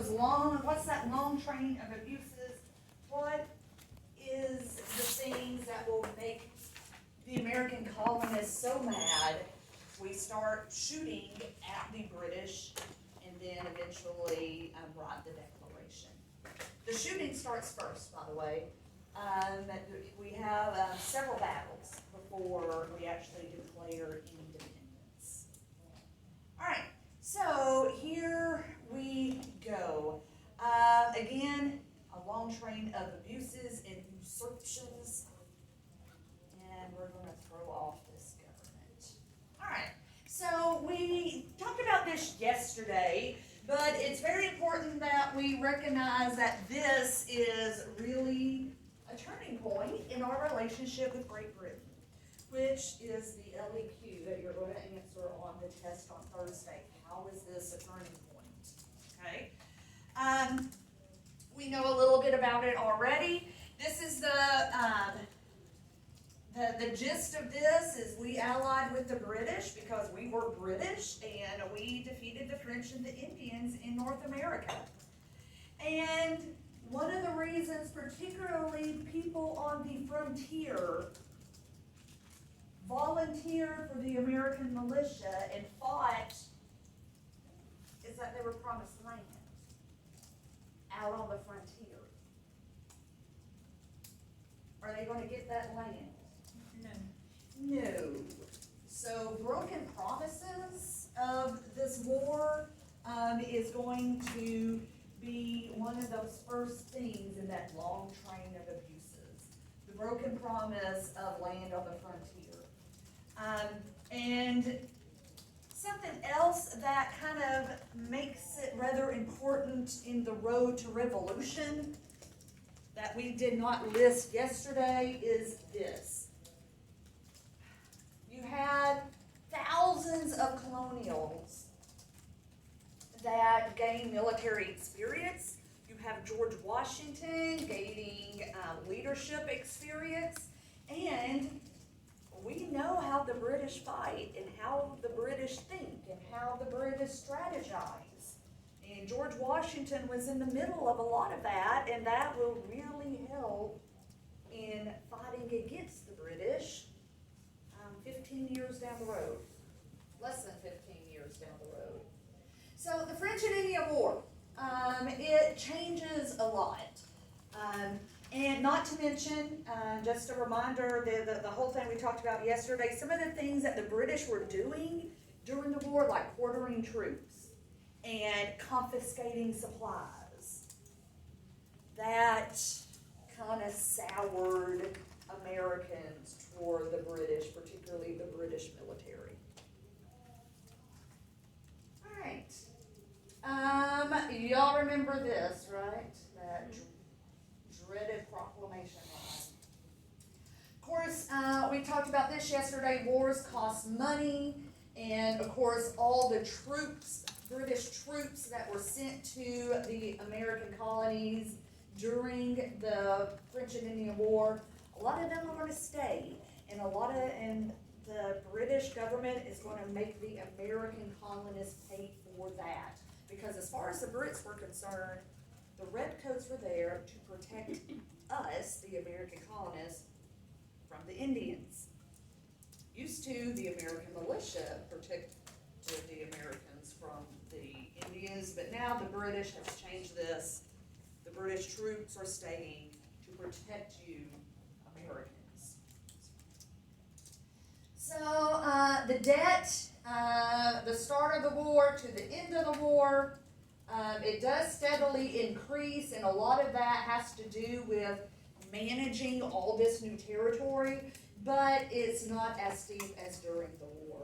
what's that long train of abuses? What is the things that will make the American colonists so mad? We start shooting at the British and then eventually write the Declaration. The shooting starts first, by the way. We have several battles before we actually declare independence. All right, so here we go. Again, a long train of abuses and usurpations, and we're going to throw off this government. All right, so we talked about this yesterday, but it's very important that we recognize that this is really a turning point in our relationship with Great Britain, which is the LEQ that you're going to answer on the test on Thursday. How is this a turning point? Okay. We know a little bit about it already. This is the gist of this is we allied with the British because we were British and we defeated the French and the Indians in North America. And one of the reasons, particularly people on the frontier, volunteered for the American militia and fought is that they were promised land out on the frontier. Are they going to get that land? No. So broken promises of this war is going to be one of those first things in that long train of abuses. The broken promise of land on the frontier. And something else that kind of makes it rather important in the road to revolution that we did not list yesterday is this. You had thousands of colonials that gained military experience. You have George Washington gaining leadership experience, and we know how the British fight and how the British think and how the British strategize. And George Washington was in the middle of a lot of that, and that will really help in fighting against the British 15 years down the road. Less than 15 years down the road. So the French and Indian War, it changes a lot. And not to mention, just a reminder, the whole thing we talked about yesterday, some of the things that the British were doing during the war, like quartering troops and confiscating supplies, that kind of soured Americans toward the British, particularly the British military. All right. Y'all remember this, right? That dreaded proclamation line. Of course, we talked about this yesterday. Wars cost money, and of course, all the troops, British troops that were sent to the American colonies during the French and Indian War, a lot of them are going to stay, and the British government is going to make the American colonists pay for that. Because as far as the Brits were concerned, the Redcoats were there to protect us, the American colonists, from the Indians. Used to, the American militia protected the Americans from the Indians, but now the British have changed this. The British troops are staying to protect you, Americans. So the debt, the start of the war to the end of the war, it does steadily increase, and a lot of that has to do with managing all this new territory, but it's not as steep as during the war.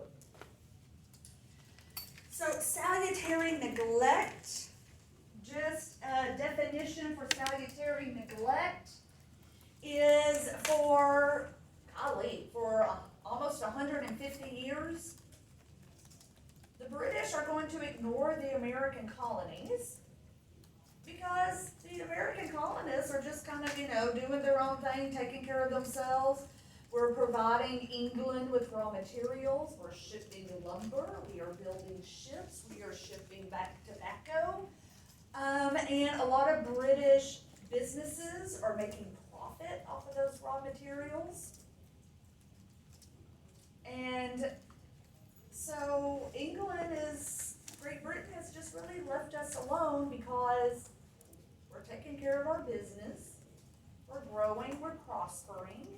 So salutary neglect, just a definition for salutary neglect, is for almost 150 years, the British are going to ignore the American colonies because the American colonists are just kind of, doing their own thing, taking care of themselves. We're providing England with raw materials. We're shipping lumber. We are building ships. We are shipping back tobacco. And a lot of British businesses are making profit off of those raw materials. And so Great Britain has just really left us alone because we're taking care of our business, we're growing, we're prospering,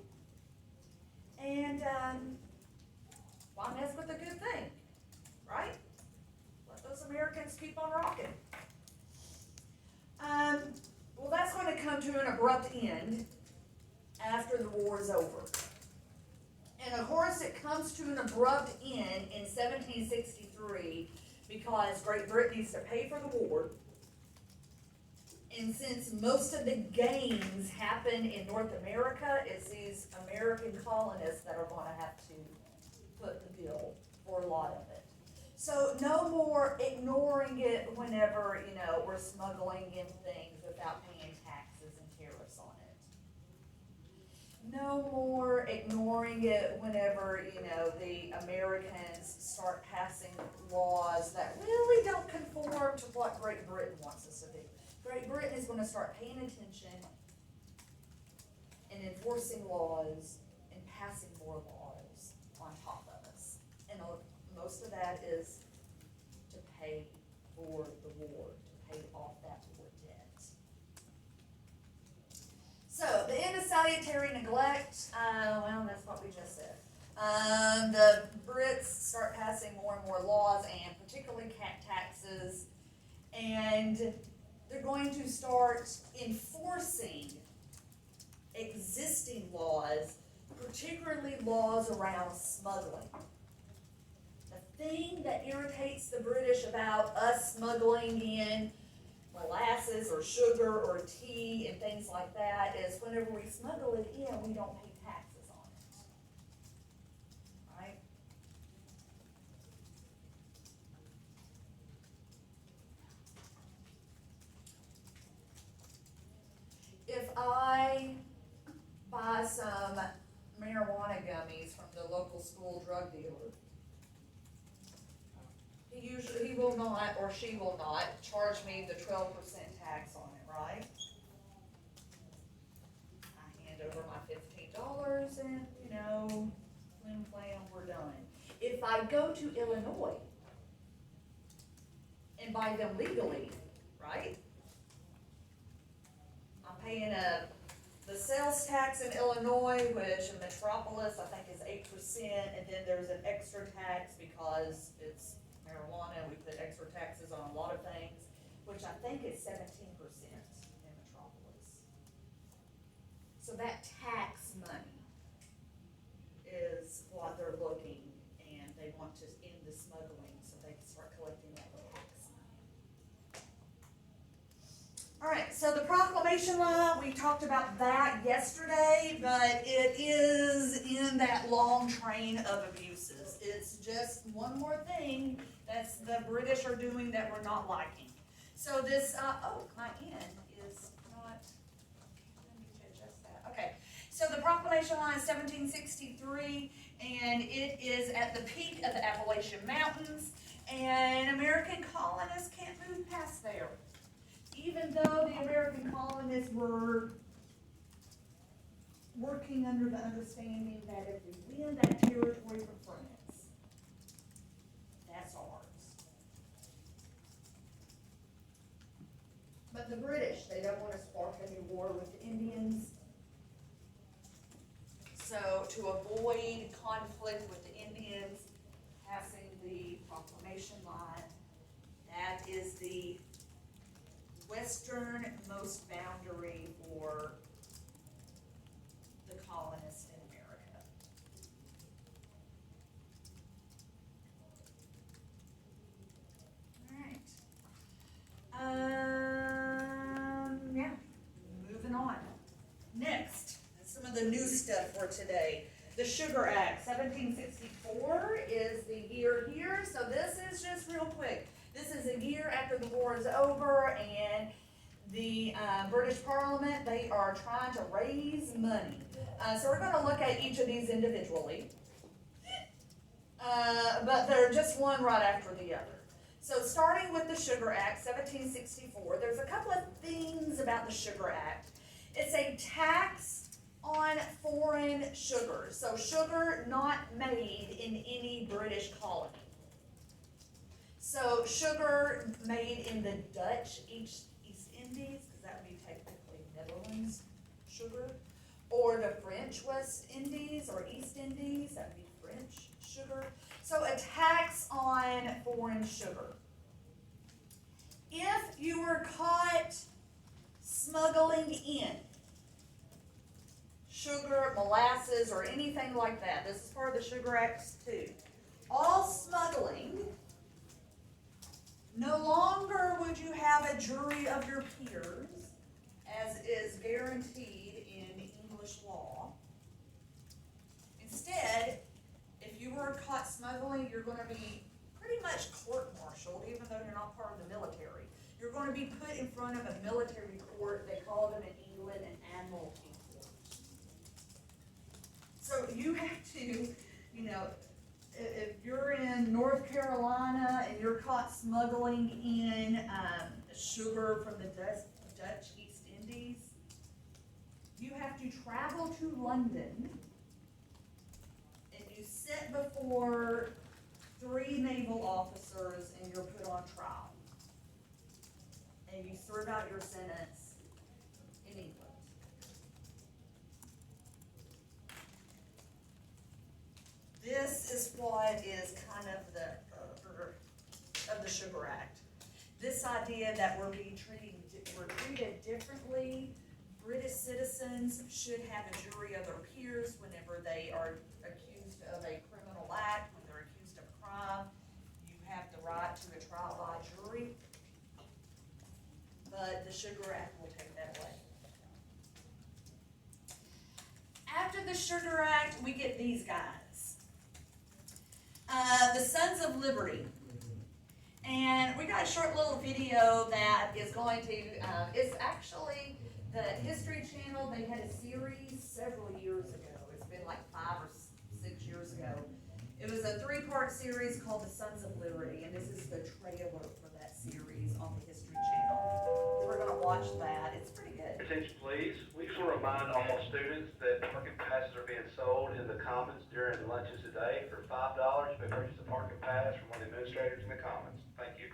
and why mess with a good thing, right? Let those Americans keep on rocking. Well, that's going to come to an abrupt end after the war is over. And of course, it comes to an abrupt end in 1763 because Great Britain needs to pay for the war. And since most of the gains happen in North America, it's these American colonists that are going to have to foot the bill for a lot of it. So no more ignoring it whenever, we're smuggling in things without paying taxes and tariffs on it. No more ignoring it whenever, the Americans start passing laws that really don't conform to what Great Britain wants us to do. Great Britain is going to start paying attention and enforcing laws and passing more laws on top of us. And most of that is to pay for the war, to pay off that war debt. So, the end of salutary neglect, that's what we just said. The Brits start passing more and more laws, and particularly taxes, and they're going to start enforcing existing laws, particularly laws around smuggling. The thing that irritates the British about us smuggling in molasses or sugar or tea and things like that is whenever we smuggle it in, we don't pay taxes on it. Right? If I buy some marijuana gummies from the local school drug dealer, he will not, or she will not, charge me the 12% tax on it, right? I hand over my $15 and, flim flam, we're done. If I go to Illinois and buy them legally, right? I'm paying the sales tax in Illinois, which in Metropolis I think is 8%, and then there's an extra tax because it's marijuana, we put extra taxes on a lot of things, which I think is 17% in Metropolis. So that tax money is what they're looking, and they want to end the smuggling so they can start collecting that tax money. All right, so the proclamation law, we talked about that yesterday, but it is in that long train of abuses. It's just one more thing that the British are doing that we're not liking. So this, my N is not, I need to adjust that. Okay, so the proclamation law is 1763, and it is at the peak of the Appalachian Mountains, and American colonists can't move past there. Even though the American colonists were working under the understanding that if we win that territory from France, that's ours. But the British, they don't want to spark a new war with the Indians. So to avoid conflict with the Indians, passing the proclamation line, that is the westernmost boundary for the colonists in America. All right. Moving on. Next, some of the new stuff for today. The Sugar Act, 1764 is the year here, so this is just real quick. This is a year after the war is over, and the British Parliament, they are trying to raise money. So we're going to look at each of these individually, but they're just one right after the other. So starting with the Sugar Act, 1764, there's a couple of things about the Sugar Act. It's a tax on foreign sugar, so sugar not made in any British colony. So sugar made in the Dutch East Indies, because that would be technically Netherlands sugar, or the French West Indies or East Indies, that would be French sugar. So a tax on foreign sugar. If you were caught smuggling in sugar, molasses, or anything like that, this is part of the Sugar Act too, all smuggling, no longer would you have a jury of your peers, as is guaranteed in English law. Instead, if you were caught smuggling, you're going to be pretty much court-martialed, even though you're not part of the military. You're going to be put in front of a military court. They call them in England an admiralty court. So you have to, you know, if you're in North Carolina and you're caught smuggling in sugar from the Dutch East Indies, you have to travel to London and you sit before 3 naval officers and you're put on trial. And you serve out your sentence in England. This is what is kind of the Sugar Act. This idea that we're treated differently. British citizens should have a jury of their peers whenever they are accused of a criminal act, when they're accused of a crime. You have the right to a trial by jury. But the Sugar Act will take that away. After the Sugar Act, we get these guys. The Sons of Liberty. And we got a short little video that is going to, it's actually the History Channel. They had a series several years ago. It's been like 5 or 6 years ago. It was a 3-part series called The Sons of Liberty, and this is the trailer for that series on the History Channel. We're going to watch that. It's pretty good. Attention please. We just want to remind all students that parking passes are being sold in the Commons during lunches today for $5. You may purchase a parking pass from one of the administrators in the Commons. Thank you.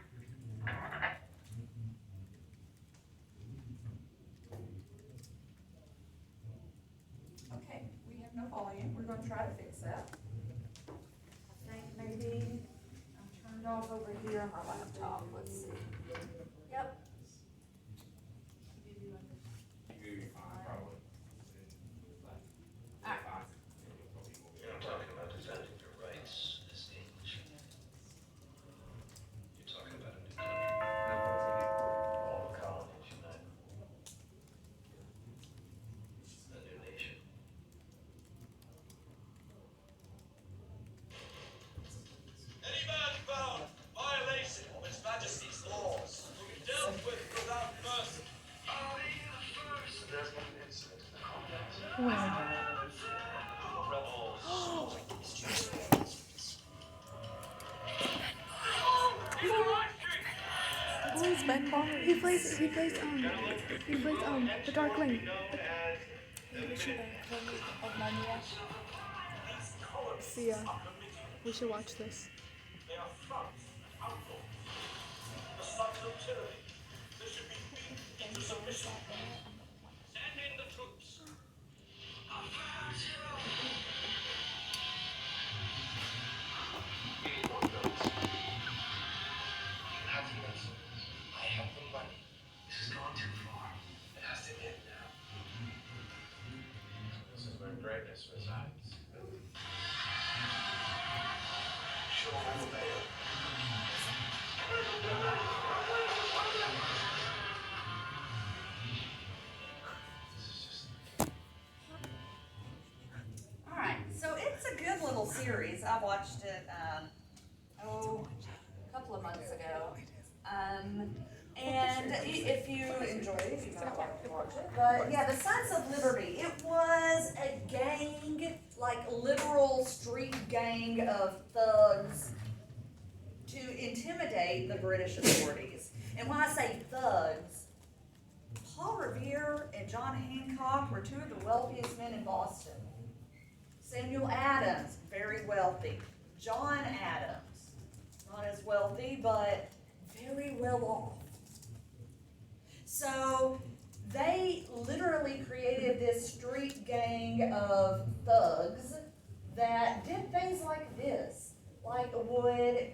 Okay, we have no volume. We're going to try to fix that. I think maybe I'm turned off over here on my laptop. Let's see. Yep. You're not talking about defending your rights as English. You're talking about a new country. All the colonies united. A new nation. Any man found violation of His Majesty's laws will be dealt with without mercy. There's been an incident in the convent. Rebels. Who's Ben Barr? He plays the Darkling. See, we should watch this. They are France, outlaws, the sons of tyranny. They should be beaten into submission. Send in the troops. I have the money. This has gone too far. It has to end now. This is where greatness resides. Show them the way. This is just. All right, so it's a good little series. I watched it, a couple of months ago. And if you enjoyed it, you might like to watch it. But yeah, the Sons of Liberty, it was a gang, like literal street gang of thugs to intimidate the British authorities. And when I say thugs, Paul Revere and John Hancock were two of the wealthiest men in Boston. Samuel Adams, very wealthy. John Adams, not as wealthy, but very well off. So they literally created this street gang of thugs that did things like this, like would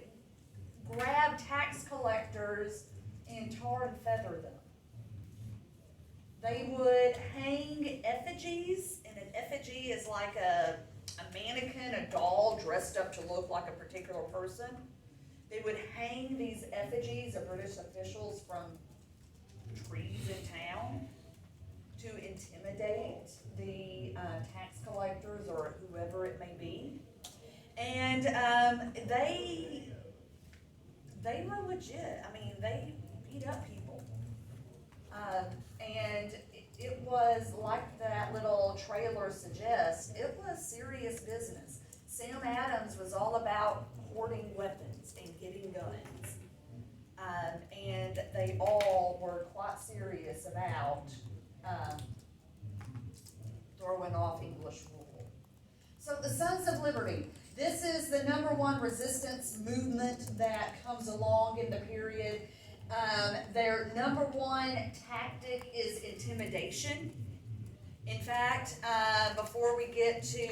grab tax collectors and tar and feather them. They would hang effigies, and an effigy is like a mannequin, a doll dressed up to look like a particular person. They would hang these effigies of British officials from trees in town to intimidate the tax collectors or whoever it may be. And they were legit. I mean, they beat up people. And it was, like that little trailer suggests, it was serious business. Sam Adams was all about hoarding weapons and getting guns. And they all were quite serious about throwing off English rule. So the Sons of Liberty, this is the #1 resistance movement that comes along in the period. Their #1 tactic is intimidation. In fact, before we get to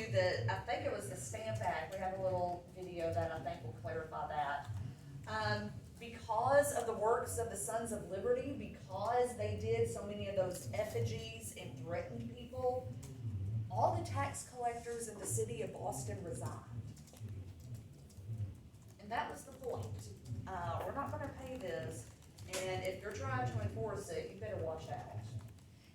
I think it was the Stamp Act, we have a little video that I think will clarify that. Because of the works of the Sons of Liberty, because they did so many of those effigies and threatened people, all the tax collectors in the city of Boston resigned. And that was the point. We're not gonna pay this, and if you're trying to enforce it, you better watch out.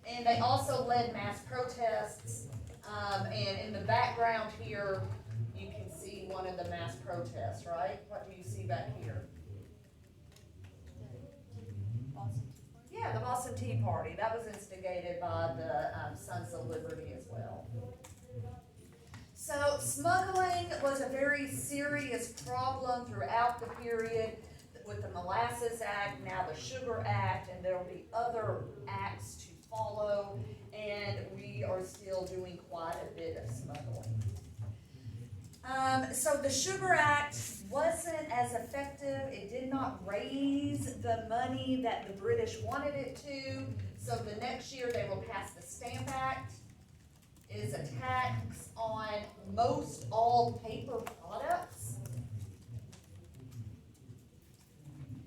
And they also led mass protests, and in the background here, you can see one of the mass protests, right? What do you see back here? Yeah, the Boston Tea Party. That was instigated by the Sons of Liberty as well. So smuggling was a very serious problem throughout the period with the Molasses Act, now the Sugar Act, and there will be other acts to follow, and we are still doing quite a bit of smuggling. So the Sugar Act wasn't as effective. It did not raise the money that the British wanted it to. So the next year they will pass the Stamp Act. It is a tax on most all paper products.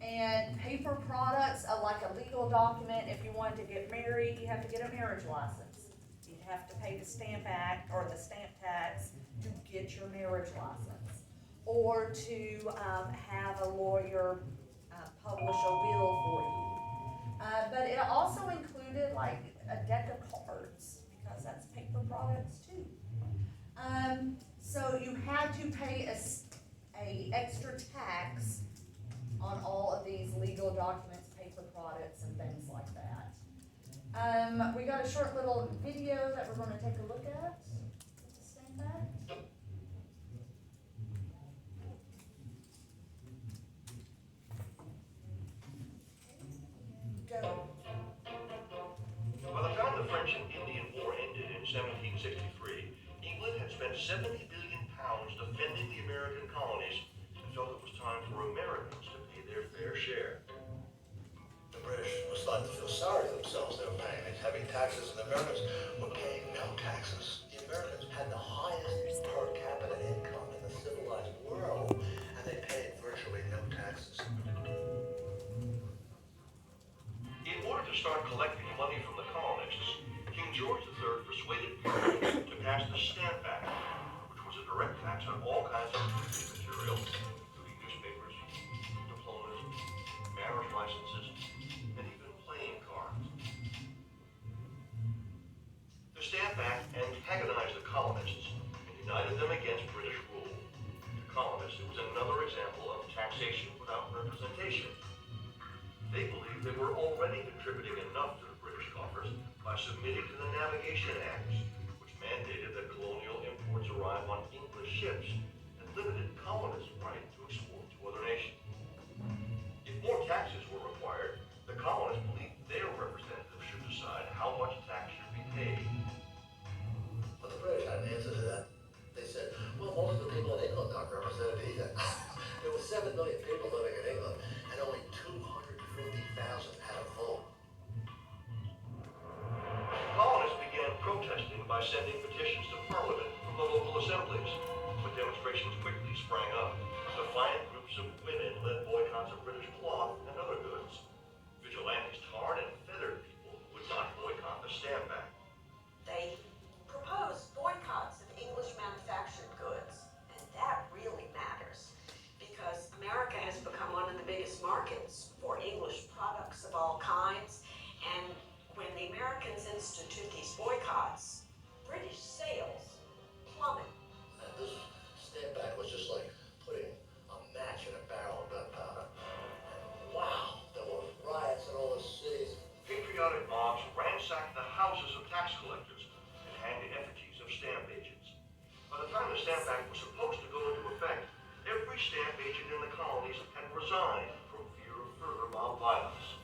And paper products are like a legal document. If you wanted to get married, you have to get a marriage license. You'd have to pay the Stamp Act or the stamp tax to get your marriage license, or to have a lawyer publish a will for you. But it also included like a deck of cards, because that's paper products too. So you had to pay a extra tax on all of these legal documents, paper products, and things like that. We got a short little video that we're going to take a look at. Stand back. Go. By the time the French and Indian War ended in 1763, England had spent £70 billion defending the American colonies and felt it was time for Americans to pay their fair share. The British were starting to feel sorry for themselves. They were paying these heavy taxes, and the Americans were paying no taxes. The Americans had the highest per capita income in the civilized world, and they paid virtually no taxes. In order to start collecting money from the colonists, King George III persuaded Parliament to pass the Stamp Act, which was a direct tax on all kinds of printing material, including newspapers, diplomas, marriage licenses, and even playing cards. The Stamp Act antagonized the colonists and united them against British rule. To colonists, it was another example of taxation without representation. They believed they were already contributing enough to the British coffers by submitting to the Navigation Acts, which mandated that colonial imports arrive on English ships and limited colonists' right to export to other nations. More taxes were required. The colonists believed their representatives should decide how much tax should be paid. But the British had an answer to that. They said, well, most of the people in England aren't represented either. There were 7 million people living in England, and only 250,000 had a vote. Colonists began protesting by sending petitions to Parliament from the local assemblies. But demonstrations quickly sprang up. Defiant groups of women led boycotts of British cloth and other goods. Vigilantes tarred and feathered people who would not boycott the Stamp Act. They proposed boycotts of English manufactured goods, and that really matters because America has become one of the biggest markets for English products of all kinds, and when the Americans institute these boycotts, British sales plummet. And this Stamp Act was just like putting a match in a barrel of gunpowder. And wow, there were riots in all the cities. Patriotic mobs ransacked the houses of tax collectors and handed effigies of stamp agents. By the time the Stamp Act was supposed to go into effect, every stamp agent in the colonies had resigned from fear of further mob violence.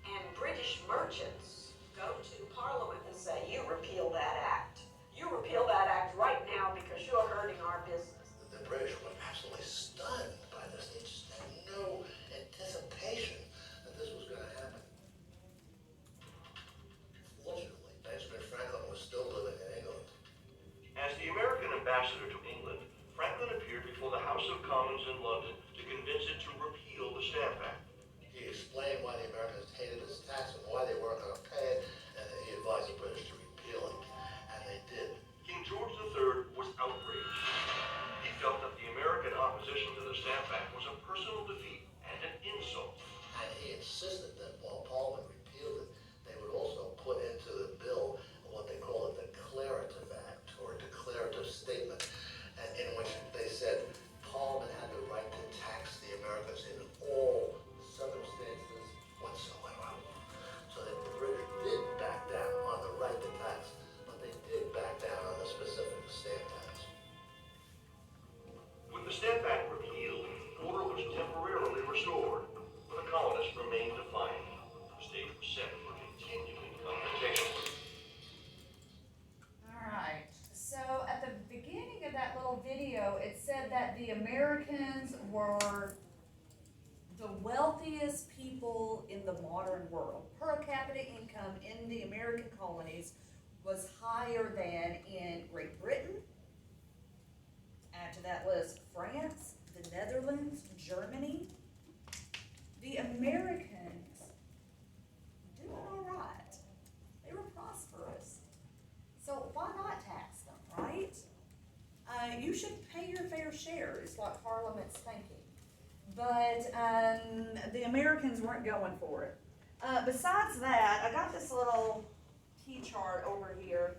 And British merchants go to Parliament and say, you repeal that act. You repeal that act right now because you're hurting our business. The British were absolutely stunned by this. They just had no anticipation that this was going to happen. Fortunately, Benjamin Franklin was still living in England. As the American ambassador to England, Franklin appeared before the House of Commons in London to convince it to repeal the Stamp Act. He explained why the Americans hated this tax and why they weren't going to pay it, and he advised the British to repeal it, and they did. King George III was outraged. He felt that the American opposition to the Stamp Act was a personal defeat and an insult. And he insisted that while Parliament repealed it, they would also put into the bill what they call a declarative act or a declarative statement, and in which they said Parliament had the right to tax the Americans in all circumstances whatsoever. So that the British did back down on the right to tax, but they did back down on the specific stamp tax. With the Stamp Act repealed, order was temporarily restored, but the colonists remained defiant. The stage was set for continuing confrontation. Alright, so at the beginning of that little video, it said that the Americans were the wealthiest people in the modern world. Per capita income in the American colonies was higher than in Great Britain. Add to that list France, the Netherlands, Germany. The Americans doing all right. They were prosperous. So why not tax them, right? You should pay your fair share, is what Parliament's thinking. But the Americans weren't going for it. Besides that, I got this little key chart over here.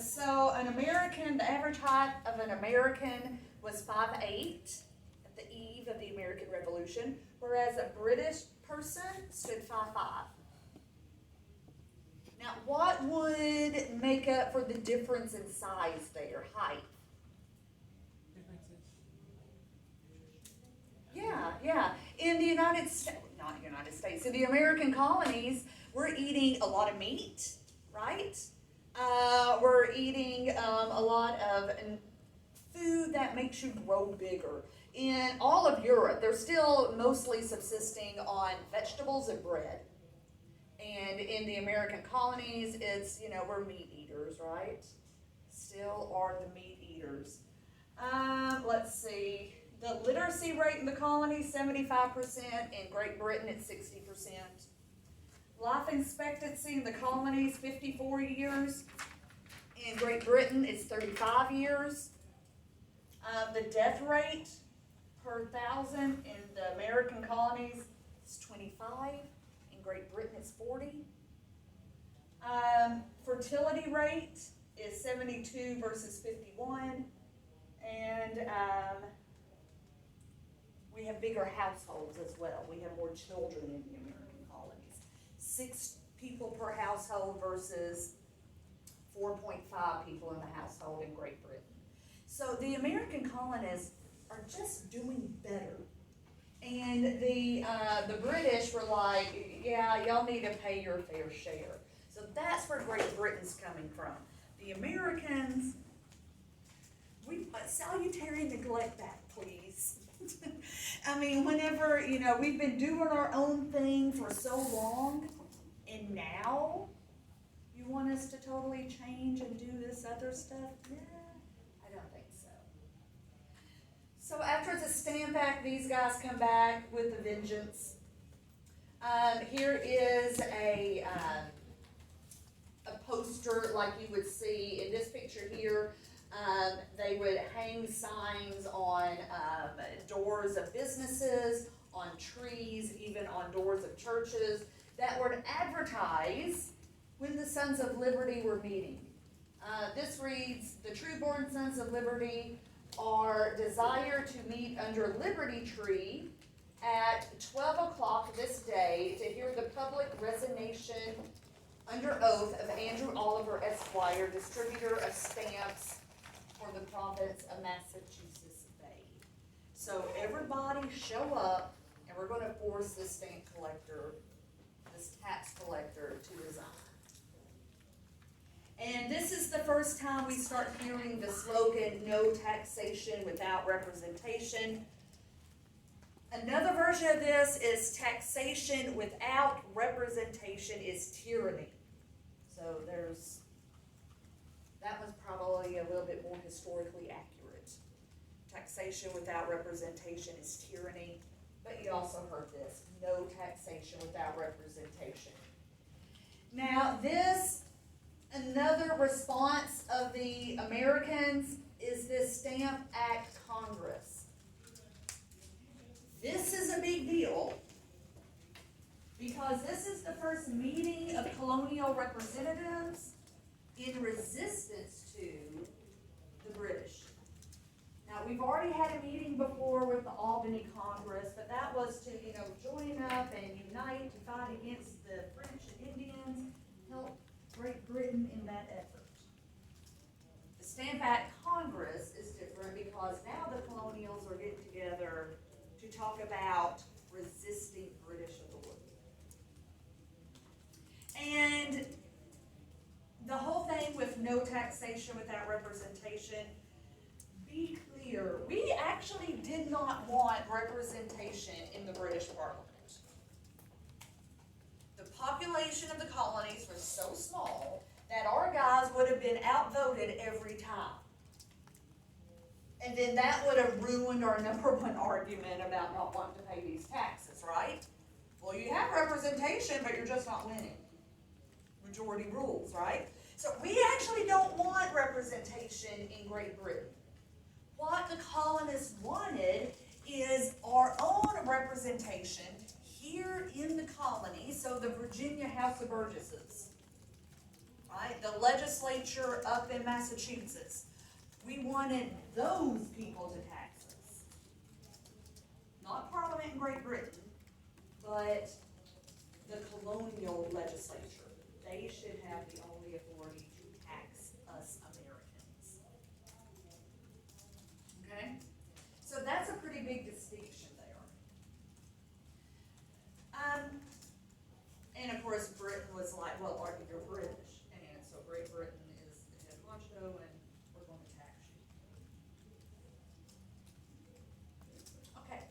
So the average height of an American was 5'8" at the eve of the American Revolution, whereas a British person stood 5'5". Now, what would make up for the difference in size there, height? Yeah. In the United States, not United States, in the American colonies, we're eating a lot of meat, right? We're eating a lot of food that makes you grow bigger. In all of Europe, they're still mostly subsisting on vegetables and bread. And in the American colonies, it's, we're meat eaters, right? Still are the meat eaters. Let's see. The literacy rate in the colonies, 75%. In Great Britain, it's 60%. Life expectancy in the colonies, 54 years. In Great Britain, it's 35 years. The death rate per 1,000 in the American colonies is 25. In Great Britain, it's 40. Fertility rate is 72 versus 51. And we have bigger households as well. We have more children in the American colonies. 6 people per household versus 4.5 people in the household in Great Britain. So the American colonists are just doing better. And the British were like, yeah, y'all need to pay your fair share. So that's where Great Britain's coming from. The Americans, we salutary neglect that, please. I mean, whenever, we've been doing our own thing for so long, and now you want us to totally change and do this other stuff? Yeah, I don't think so. So after the Stamp Act, these guys come back with a vengeance. Here is a poster like you would see in this picture here. They would hang signs on doors of businesses, on trees, even on doors of churches that would advertise when the Sons of Liberty were meeting. This reads, "The true-born Sons of Liberty are desire to meet under Liberty Tree at 12 o'clock this day to hear the public resignation under oath of Andrew Oliver Esquire, distributor of stamps for the province of Massachusetts Bay." So everybody show up, and we're going to force this stamp collector, this tax collector, to resign. And this is the first time we start hearing the slogan, "No taxation without representation." Another version of this is "Taxation without representation is tyranny." So that was probably a little bit more historically accurate. Taxation without representation is tyranny. But you also heard this, no taxation without representation. Now another response of the Americans is this Stamp Act Congress. This is a big deal because this is the first meeting of colonial representatives in resistance to the British. Now, we've already had a meeting before with the Albany Congress, but that was to, join up and unite to fight against the French and Indians, help Great Britain in that effort. The Stamp Act Congress is different because now the colonials are getting together to talk about resisting British authority. And the whole thing with no taxation without representation, be clear, we actually did not want representation in the British Parliament. The population of the colonies was so small that our guys would have been outvoted every time. And then that would have ruined our number one argument about not wanting to pay these taxes, right? Well, you have representation, but you're just not winning. Majority rules, right? So we actually don't want representation in Great Britain. What the colonists wanted is our own representation here in the colony, so the Virginia House of Burgesses, right? The legislature up in Massachusetts. We wanted those people to tax us. Not Parliament in Great Britain, but the colonial legislature. They should have the only authority to tax us Americans. Okay? So that's a pretty big distinction there. And of course, Britain was like, well, you're British. And so Great Britain is the head honcho, and we're going to tax you. Okay.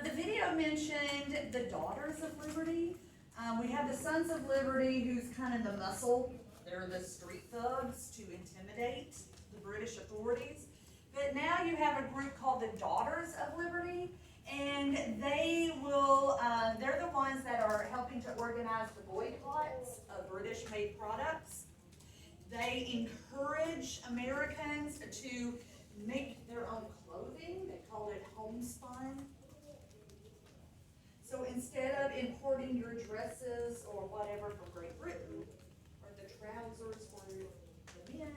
The video mentioned the Daughters of Liberty. We have the Sons of Liberty, who's kind of the muscle. They're the street thugs to intimidate the British authorities. But now you have a group called the Daughters of Liberty, and they're the ones that are helping to organize the boycotts of British-made products. They encourage Americans to make their own clothing. They call it homespun. So instead of importing your dresses or whatever from Great Britain, or the trousers for the men,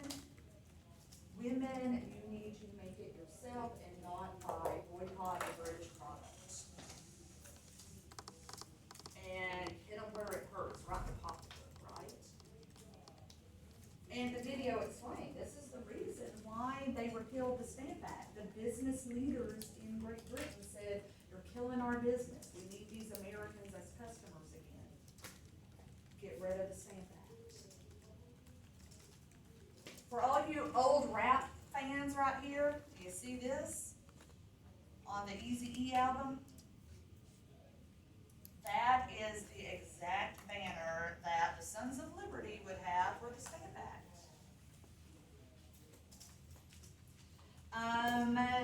women, you need to make it yourself and not buy boycott of British products. And hit them where it hurts, right in the pocketbook, right? And the video explained, this is the reason why they repealed the Stamp Act. The business leaders in Great Britain said, you're rid of the Stamp Act. For all you old rap fans right here, do you see this on the Eazy-E album? That is the exact banner that the Sons of Liberty would have for the Stamp Act.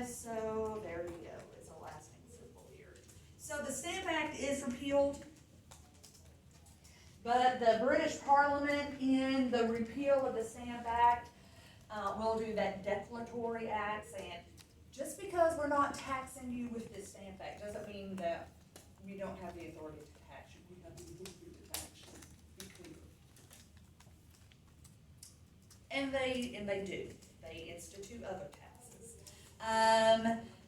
So there you go, it's a lasting symbol here. So the Stamp Act is repealed, but the British Parliament in the repeal of the Stamp Act will do that declaratory act saying, just because we're not taxing you with this Stamp Act doesn't mean that we don't have the authority to tax you. We have the authority to tax you. Be clear. And they do. They institute other taxes.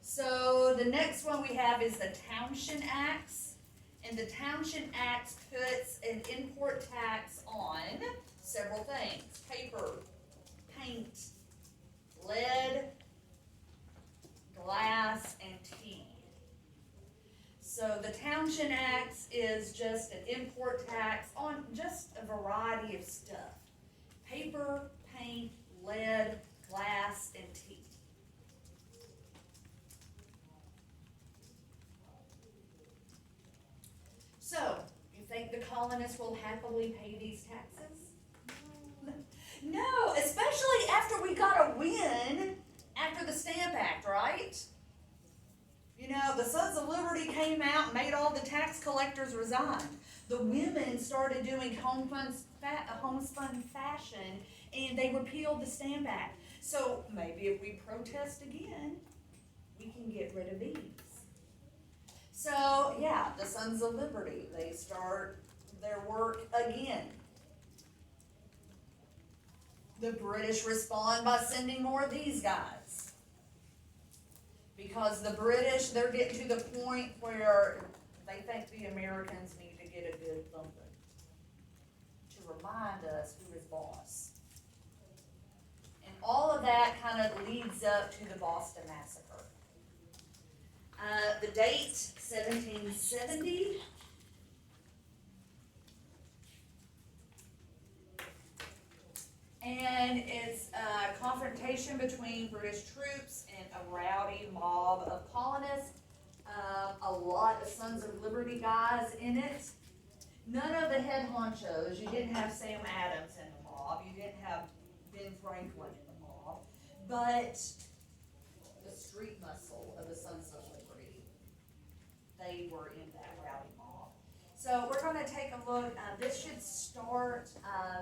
So the next one we have is the Townshend Acts. And the Townshend Acts puts an import tax on several things: paper, paint, lead, glass, and tea. So the Townshend Acts is just an import tax on just a variety of stuff: paper, paint, lead, glass, and tea. So, you think the colonists will happily pay these taxes? No, especially after we got a win after the Stamp Act, right? You know, the Sons of Liberty came out and made all the tax collectors resign. The women started doing homespun fashion, and they repealed the Stamp Act. So maybe if we protest again, we can get rid of these. So yeah, the Sons of Liberty, they start their work again. The British respond by sending more of these guys. Because the British, they're getting to the point where they think the Americans need to get a good thumping to remind us who is boss. And all of that kind of leads up to the Boston Massacre. The date, 1770. And it's a confrontation between British troops and a rowdy mob of colonists. A lot of Sons of Liberty guys in it. None of the head honchos. You didn't have Sam Adams in the mob. You didn't have Ben Franklin in the mob. But the street muscle of the Sons of Liberty, they were in that rowdy mob. So we're going to take a look. This should start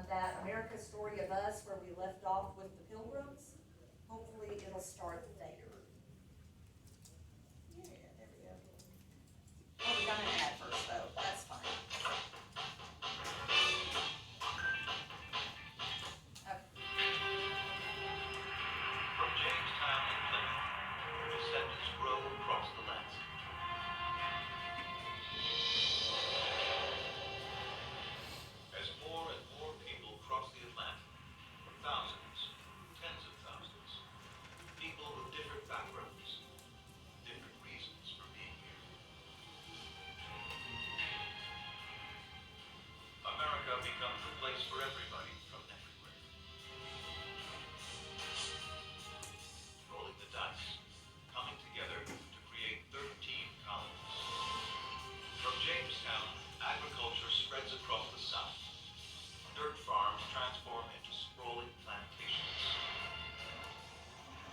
that America's Story of Us where we left off with the Pilgrims. Hopefully it'll start there. Yeah, there we go. Oh, we got an ad first though. That's fine. Okay. From Jamestown to Plymouth, descendants grow across the landscape. As more and more people cross the Atlantic, thousands, tens of thousands, people with different backgrounds, different reasons for being here. America becomes a place for everybody from everywhere. Rolling the dice, coming together to create 13 colonies. From Jamestown, agriculture spreads across the South. Dirt farms transform into sprawling plantations.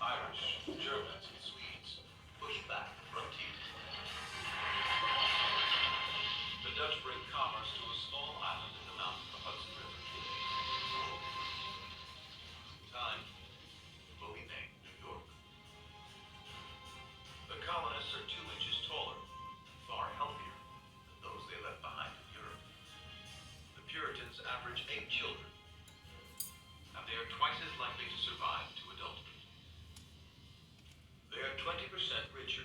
Irish, Germans, and Swedes push back the frontier. The Dutch bring commerce to a small island in the mouth of the Hudson River. Time will be named New York. The colonists are 2 inches taller, far healthier than those they left behind in Europe. The Puritans average 8 children, and they are twice as likely to survive to adulthood. They are 20% richer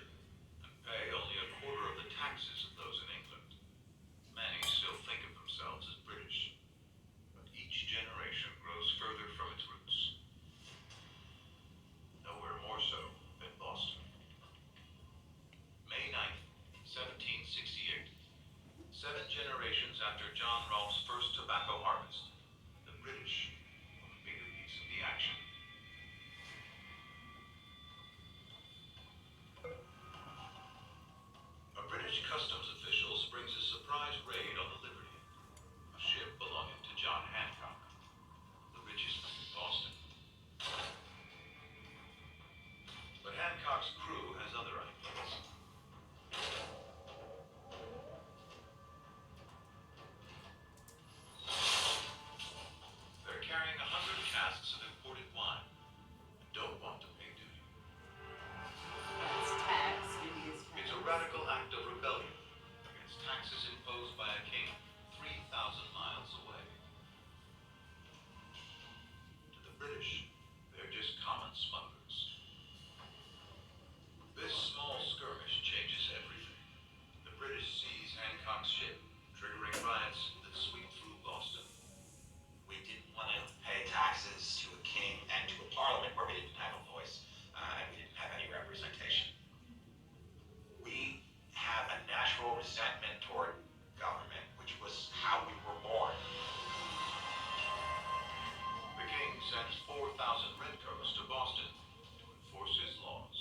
and pay only a quarter of the taxes of those in England. Many still think of themselves as British, but each generation grows further from its roots. Nowhere more so than Boston. May 9th, 1768. 7 generations after after John Rolfe's first tobacco harvest, the British were the bigger piece of the action. A British customs official springs a surprise raid on the Liberty, a ship belonging to John Hancock, the richest man in Boston. But Hancock's crew has other ideas. They're carrying 100 casks of imported wine and don't want to pay duty. It's tax, duty is tax. It's a radical act of rebellion against taxes imposed by a king 3,000 miles away. To the British, they're just common smugglers. This small skirmish changes everything. The British seize Hancock's ship, triggering riots that sweep through Boston. We didn't want to pay taxes to a king and to a parliament where we didn't have a voice, and we didn't have any representation. We have a natural resentment toward government, which was how we were born. The king sends 4,000 redcoats to Boston to enforce his laws.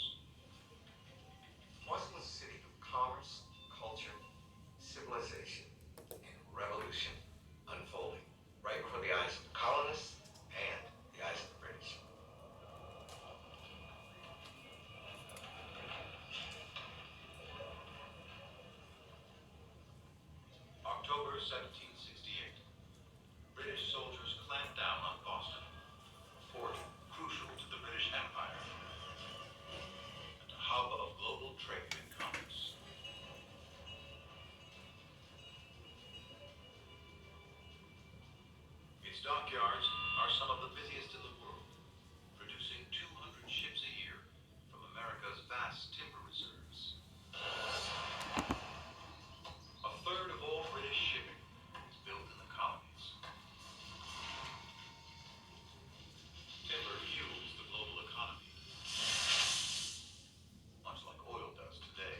Boston was a city of commerce, culture, civilization, and revolution unfolding right before the eyes of the colonists and the eyes of the British. October 1768. British soldiers clamped down on Boston, a port crucial to the British Empire, and a hub of global trade and commerce. Its dockyards are some of the busiest in the world, producing 200 ships a year from America's vast timber reserves. A third of all British shipping is built in the colonies. Timber fuels the global economy, much like oil does today.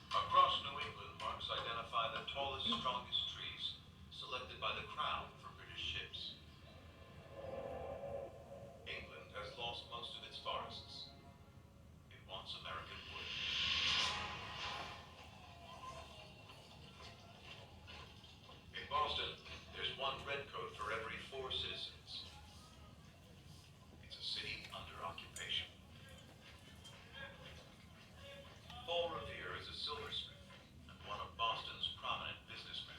Across New England, marks identify the tallest, strongest trees selected by the Crown for British ships. England has lost most of its forests. It wants American wood. In Boston, there's one redcoat for every 4 citizens. It's a city under occupation. Paul Revere is a silversmith and one of Boston's prominent businessmen.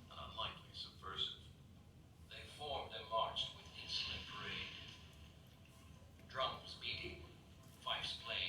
An unlikely subversive. They formed and marched with insolent parade. Drums beating, fifes playing.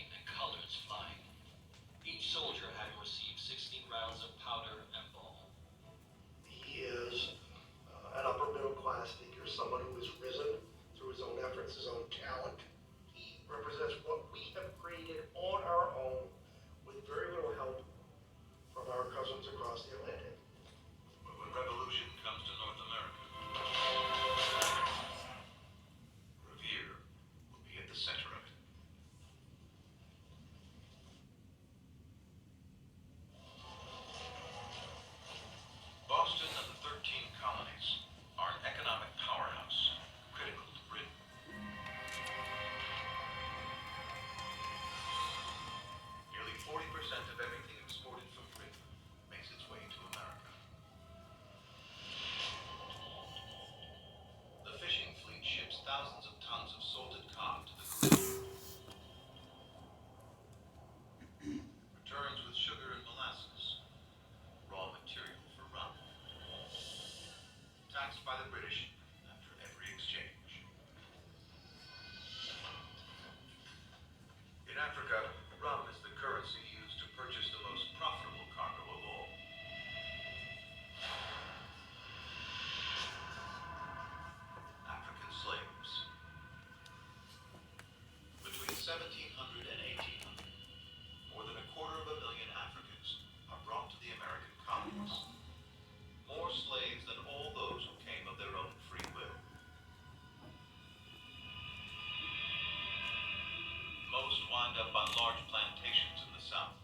large plantations in the South.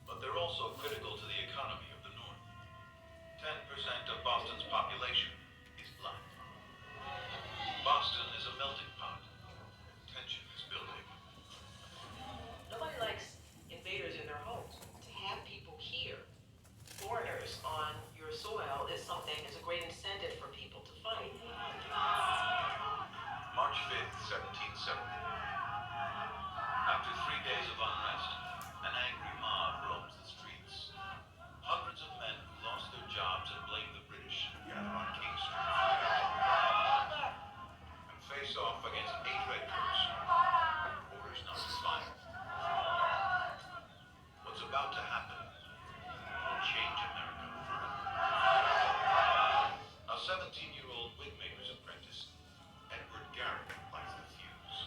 But they're also critical to the economy of the North. 10% of Boston's population is black. Boston is a melting pot. Tension is building. Nobody likes invaders in their homes. To have people here, foreigners on your soil, is a great incentive for people to fight. March 5th, 1770. After 3 days of unrest, an angry mob roams the streets. Hundreds of men who lost their jobs and blamed the British gather on King Street and face off against 8 redcoats. Orders not to fire. What's about to happen will change America forever. A 17-year-old wigmaker's apprentice, Edward Garrett, lights the fuse.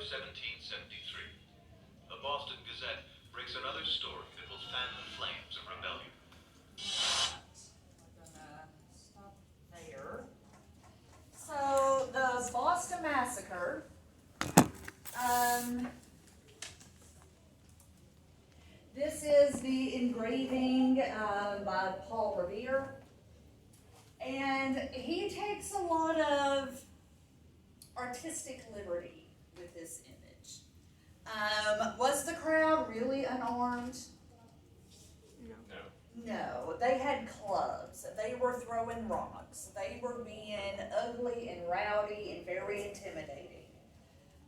1773. The Boston Gazette breaks another story that will fan the flames of rebellion. We're gonna stop there. So the Boston Massacre, this is the engraving by Paul Revere, and he takes a lot of artistic liberty with this image. Was the crowd really unarmed? No, they had clubs. They were throwing rocks. They were being ugly and rowdy and very intimidating.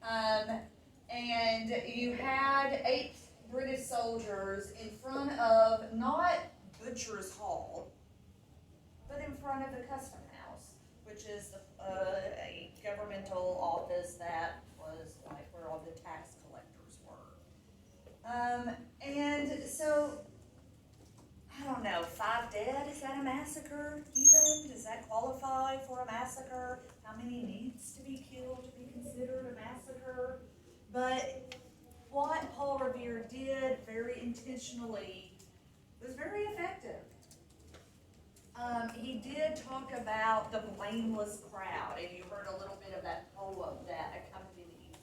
And you had 8 British soldiers in front of not Butcher's Hall, but in front of the Custom House, which is a governmental office that was like where all the tax collectors were. And so, I don't know, 5 dead, is that a massacre even? Does that qualify for a massacre? How many needs to be killed to be considered a massacre? But what Paul Revere did very intentionally was very effective. He did talk about the blameless crowd, and you heard a little bit of that poem that accompanied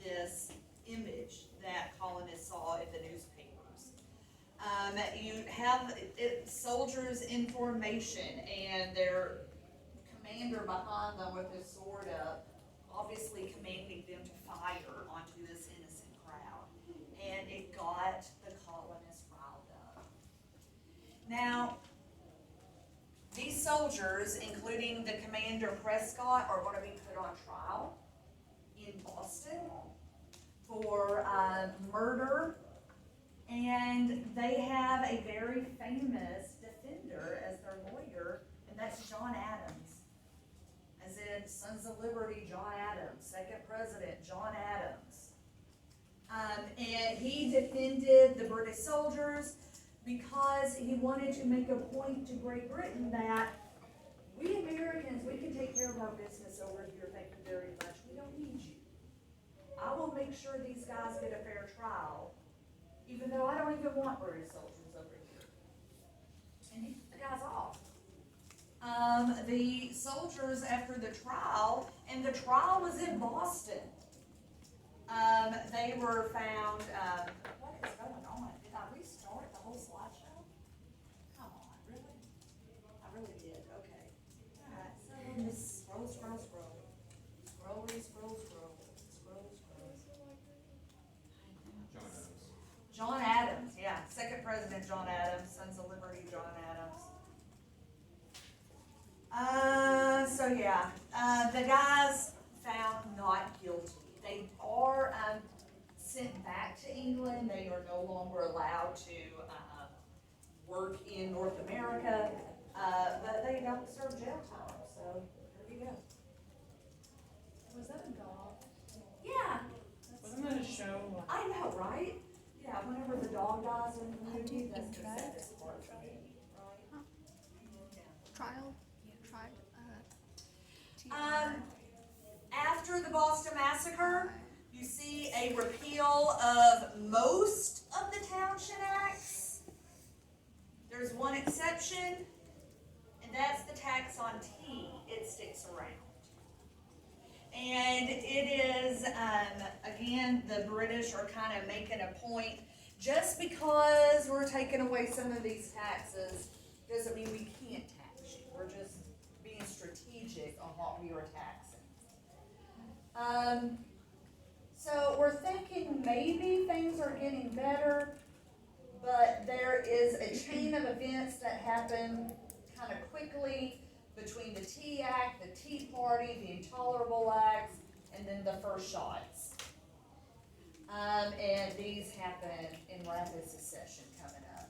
this image that colonists saw in the newspapers. You have soldiers in formation, and their commander behind them with his sword up, obviously commanding them to fire onto this innocent crowd. And it got the colonists riled up. Now, these soldiers, including the commander Prescott, are going to be put on trial in Boston for murder. And they have a very famous defender as their lawyer, and that's John Adams. As in Sons of Liberty, John Adams, second president, John Adams. And he defended the British soldiers because he wanted to make a point to Great Britain that we Americans, we can take care of our business over here, thank you very much. We don't need you. I will make sure these guys get a fair trial, even though I don't even want British soldiers over here. And he took the guys off. The soldiers, after the trial, and the trial was in Boston, they were found, what is going on? Did I restart the whole slideshow? Come on, really? I really did, okay. Alright, so then just scroll. John Adams, yeah, second president John Adams, Sons of Liberty John Adams. So yeah, the guys found not guilty. They are sent back to England. They are no longer allowed to work in North America, but they don't serve jail time, so there you go. Was that a dog? Yeah. Wasn't that a show? I know, right? Yeah, whenever the dog dies in the movie, that's the saddest part for me, right? Trial? After the Boston Massacre, you see a repeal of most of the Townshend Acts. There's one exception, and that's the tax on tea. It sticks around. And it is, again, the British are kind of making a point, just because we're taking away some of these taxes doesn't mean we can't tax you. We're just being strategic on what we are taxing. So we're thinking maybe things are getting better, but there is a chain of events that happen kind of quickly between the Tea Act, the Tea Party, the Intolerable Acts, and then the first shots. And these happen in rapid succession coming up.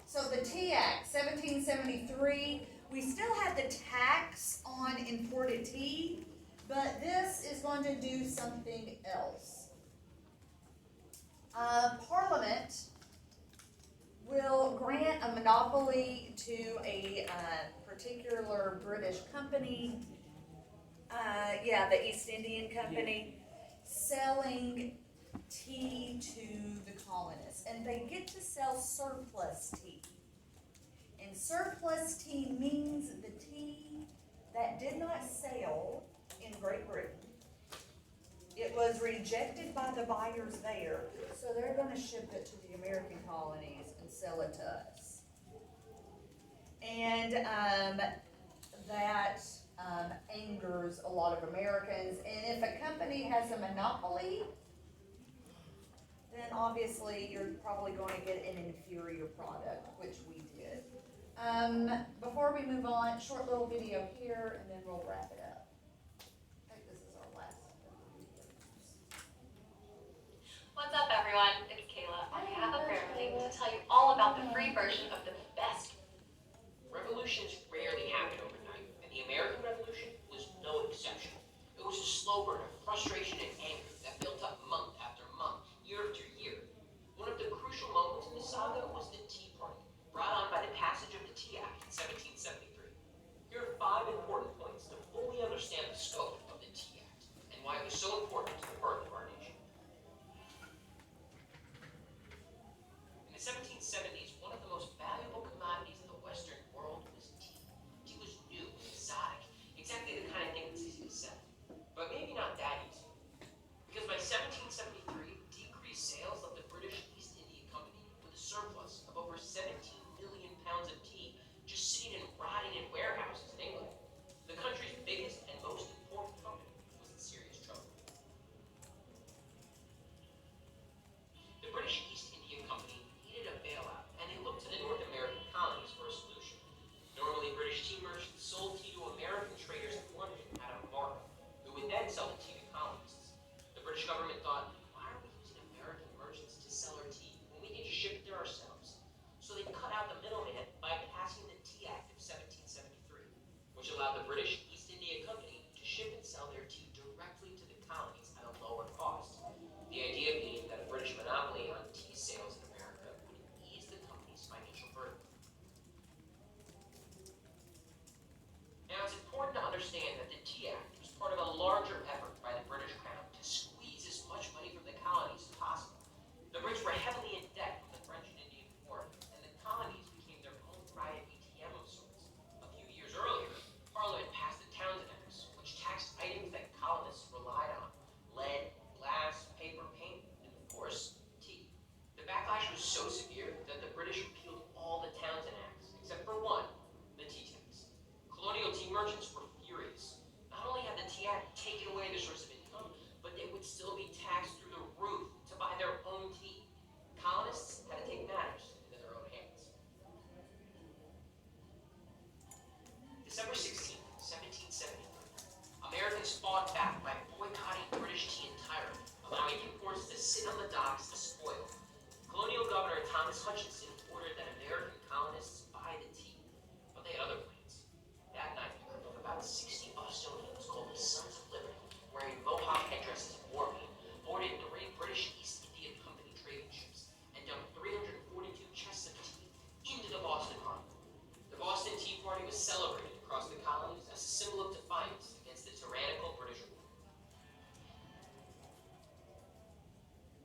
So the Tea Act, 1773, we still have the tax on imported tea, but this is going to do something else. Parliament will grant a monopoly to a particular British company, the East Indian Company. selling tea to the colonists, and they get to sell surplus tea. And surplus tea means the tea that did not sell in Great Britain. It was rejected by the buyers there, so they're gonna ship it to the American colonies and sell it to us. And that angers a lot of Americans, and if a company has a monopoly, then obviously you're probably going to get an inferior product, which we did. Before we move on, short little video here, and then we'll wrap it up. I think this is our last video. What's up, everyone? It's Kayla on behalf of Parenting to tell you all about the free version of the best. Revolutions rarely happen overnight, and the American Revolution was no exception. It was a slow burn of frustration and anger that built up month after month, year after year. One of the crucial moments in the saga was the Tea Party, brought on by the passage of the Tea Act in 1773. Here are 5 important points to fully understand the scope of the Tea Act and why it was so important to the birth of our nation. In the 1770s, one of the most valuable commodities in the Western world was tea. Tea was new, exotic, exactly the kind of thing that's easy to sell. But maybe not that easy. Because by 1773, decreased sales left the British East India Company with a surplus of over 17 million pounds of tea just sitting and rotting in warehouses in England. The country's biggest and most important company was in serious trouble. The British East India Company needed a bailout, and they looked to the North American colonies for a solution. Normally, British tea merchants sold tea to American traders in London out of a market, who would then sell the tea to colonists. The British government thought, why are we using American merchants to sell our tea when we can just ship it there ourselves? So they cut out the middleman by passing the Tea Act of 1773, which allowed the British East India Company to ship and sell their tea directly to the colonies at a lower cost. The idea being that a British monopoly on tea sales in America would ease the company's financial burden. Now, it's important to understand that the Tea Act was part of a larger effort by the British Crown to squeeze as much money from the colonies as possible. The Brits were heavily in debt from the French and Indian War, and the colonies became their own private ATM of sorts. A few years earlier, Parliament passed the Townshend Acts, which taxed items that colonists relied on: lead, glass, paper, paint, and of course, tea. The backlash was so severe that the British repealed all the Townshend Acts, except for one, the tea tax. Colonial tea merchants were furious. Not only had the Tea Act taken away their source of income, but they would still be taxed through the roof to buy their own tea. Colonists had to take matters into their own hands. December 16, 1773, Americans fought back by boycotting British tea entirely, allowing imports to sit on the docks to spoil. Colonial Governor Thomas Hutchinson ordered that American colonists buy the tea, but they had other plans. That night, a group of about 60 Bostonians called the Sons of Liberty, wearing mohawk headdresses and war paint, boarded 3 British East India Company trading ships and dumped 342 chests of tea into the Boston Harbor. The Boston Tea Party was celebrated across the colonies as a symbol of defiance against the tyrannical British rule.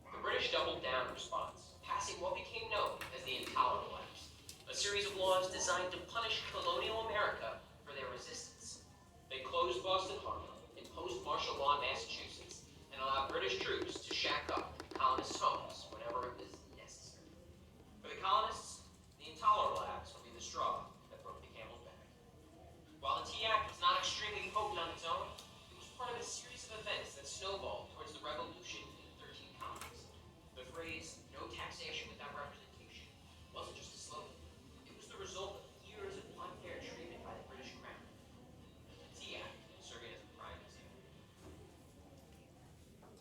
The British doubled down in response, passing what became known as the Intolerable Acts, a series of laws designed to punish colonial America for their resistance. They closed Boston Harbor, imposed martial law in Massachusetts, and allowed British troops to shack up in colonists' homes whenever it was necessary. For the colonists, the Intolerable Acts would be the straw that broke the camel's back. While the Tea Act was not extremely potent on its own, it was part of a series of events that snowballed towards the revolution in the 13 colonies. The phrase, no taxation without representation, wasn't just a slogan. It was the result of years of unfair treatment by the British Crown. The Tea Act serving as a prime example.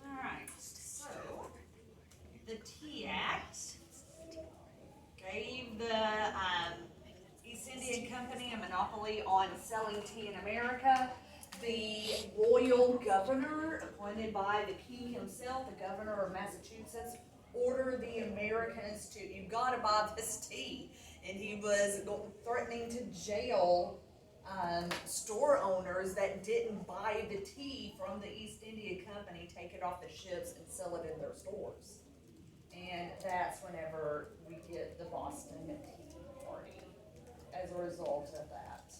Alright, so the Tea Act gave the East Indian Company a monopoly on selling tea in America. The royal governor, appointed by the king himself, the governor of Massachusetts, ordered the Americans to, you gotta buy this tea. And he was threatening to jail store owners that didn't buy the tea from the East India Company, take it off the ships and sell it in their stores. And that's whenever we get the Boston Tea Party as a result of that.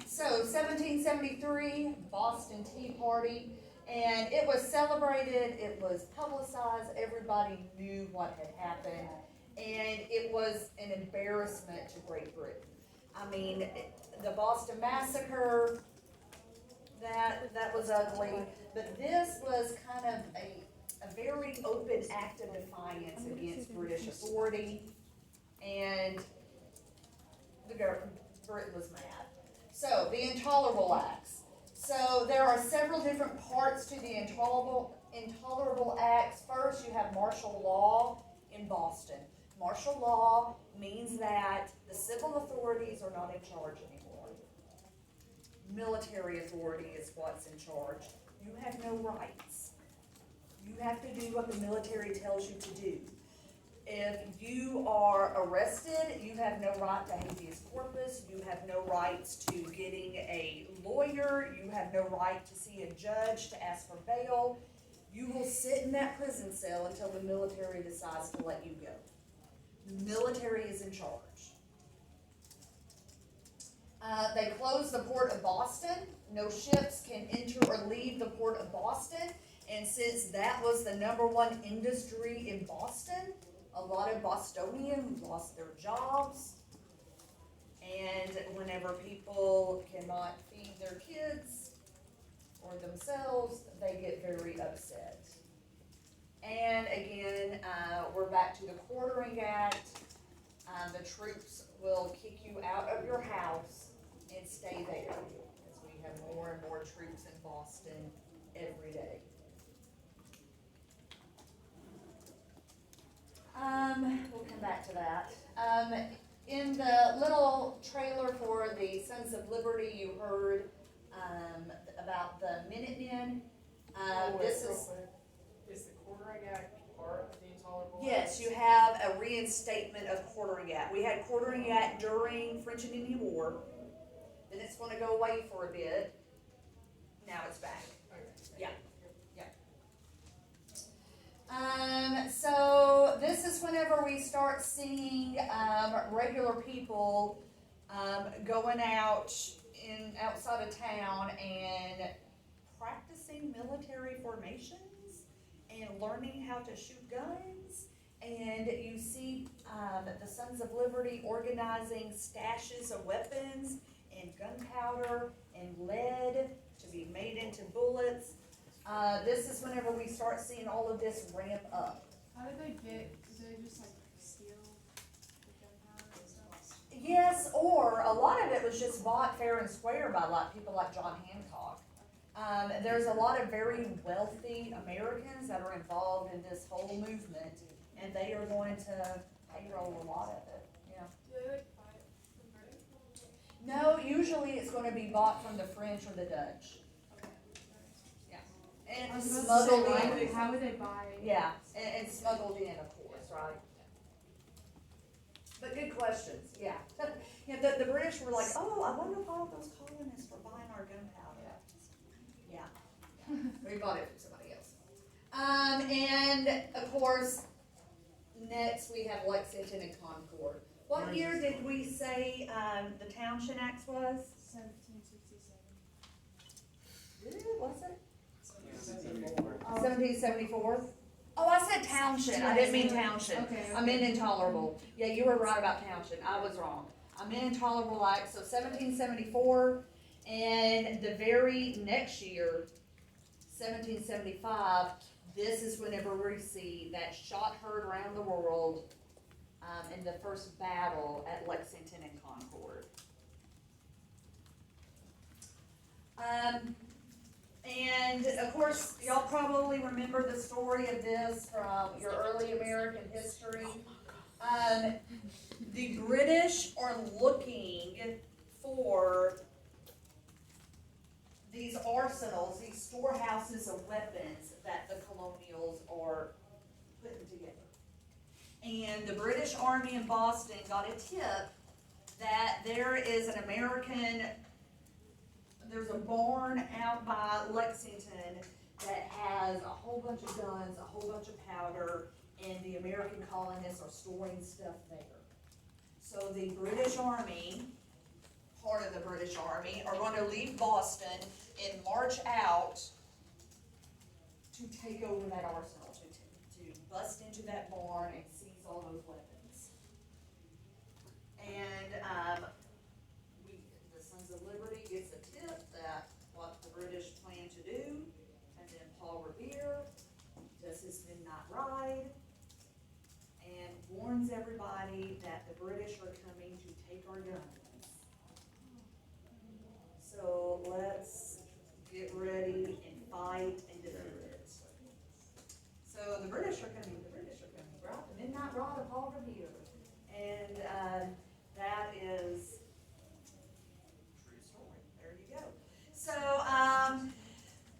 So 1773, Boston Tea Party, and it was celebrated, it was publicized, everybody knew what had happened, and it was an embarrassment to Great Britain. I mean, the Boston massacre, that was ugly, but this was kind of a very open act of defiance against British authority, and Britain was mad. So, the Intolerable Acts. So, there are several different parts to the Intolerable Acts. First, you have martial law in Boston. Martial law means that the civil authorities are not in charge anymore. Military authority is what's in charge. You have no rights. You have to do what the military tells you to do. If you are arrested, you have no right to habeas corpus, you have no rights to getting a lawyer, you have no right to see a judge to ask for bail. You will sit in that prison cell until the military decides to let you go. The military is in charge. They closed the port of Boston. No ships can enter or leave the port of Boston. And since that was the #1 industry in Boston, a lot of Bostonians lost their jobs. And whenever people cannot feed their kids or themselves, they get very upset. And again, we're back to the Quartering Act. The troops will kick you out of your house and stay there, because we have more and more troops in Boston every day. We'll come back to that. In the little trailer for the Sons of Liberty, you heard about the Minutemen. This is the Quartering Act part of the Intolerable? Yes, you have a reinstatement of Quartering Act. We had Quartering Act during French and Indian War. Then it's going to go away for a bit. Now it's back. Okay. Yeah. So this is whenever we start seeing regular people going out outside of town and practicing military formations and learning how to shoot guns. And you see the Sons of Liberty organizing stashes of weapons and gunpowder and lead to be made into bullets. This is whenever we start seeing all of this ramp up. How did they just like steal the gunpowder and stuff? Yes, or a lot of it was just bought fair and square by people like John Hancock. There's a lot of very wealthy Americans that are involved in this whole movement, and they are going to payroll a lot of it. Yeah. Do they like buy it from British? No, usually it's going to be bought from the French or the Dutch. And smuggled in. How would they buy? Yeah, and smuggled in, of course, right? But good questions, yeah. The British were like, oh, I wonder if all of those colonists were buying our gunpowder. Yeah. We bought it from somebody else. And of course, next we have Lexington and Concord. What year did we say the Townshend Act was? 1767. Was it? 1774? Oh, I said Townshend. I didn't mean Townshend. Okay. I meant Intolerable. Yeah, you were right about Townshend. I was wrong. I meant Intolerable Act. So 1774, and the very next year, 1775, this is whenever we see that shot heard around the world in the first battle at Lexington and Concord. And of course, y'all probably remember the story of this from your early American history. The British are looking for these arsenals, these storehouses of weapons that the colonials are putting together. And the British Army in Boston got a tip that there is an American, there's a barn out by Lexington that has a whole bunch of guns, a whole bunch of powder, and the American colonists are storing stuff there. So the British Army, part of the British Army, are going to leave Boston and march out to take over that arsenal, to bust into that barn and seize all those weapons. And the Sons of Liberty gets a tip that what the British plan to do, and then Paul Revere does his midnight ride and warns everybody that the British are coming to take our guns. So let's get ready and fight and defend it. So the British are coming, right? The midnight ride of Paul Revere. And that is true story. There you go. So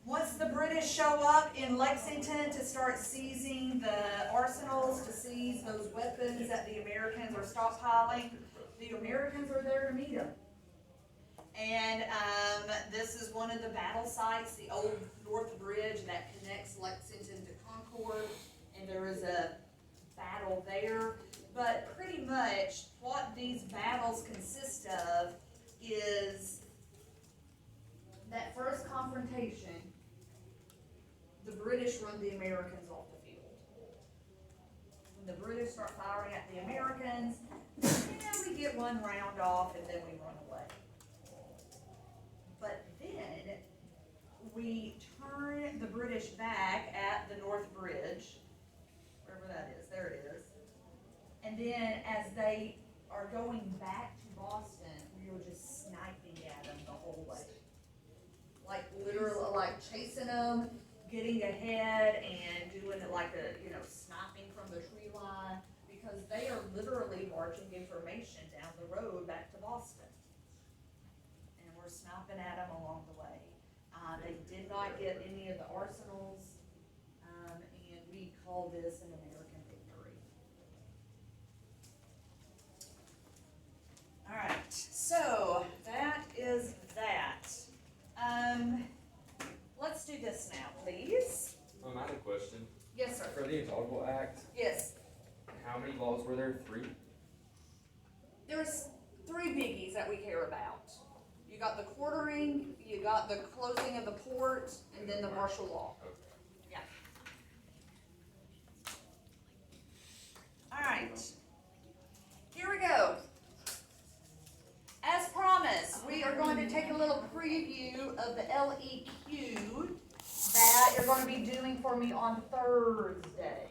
once the British show up in Lexington to start seizing the arsenals, to seize those weapons that the Americans are stockpiling, the Americans are there to meet them. And this is one of the battle sites, the old North Bridge that connects Lexington to Concord, and there is a battle there. But pretty much what these battles consist of is that first confrontation, the British run the Americans off the field. When the British start firing at the Americans, we get one round off and then we run away. But then we turn the British back at the North Bridge, wherever that is, there it is. And then as they are going back to Boston, we were just sniping at them the whole way. Like literally, like chasing them, getting ahead and doing it like a, sniping from the tree line, because they are literally marching information down the road back to Boston. And we're sniping at them along the way. They did not get any of the arsenals, and we call this an American victory. All right, so that is that. Let's do this now, please. I have a question. Yes, sir. For the Intolerable Act, Yes. how many laws were there? 3? There's 3 biggies that we care about. You got the quartering, you got the closing of the port, and then the martial law. Okay. Yeah. All right. Here we go. As promised, we are going to take a little preview of the LEQ that you're going to be doing for me on Thursday.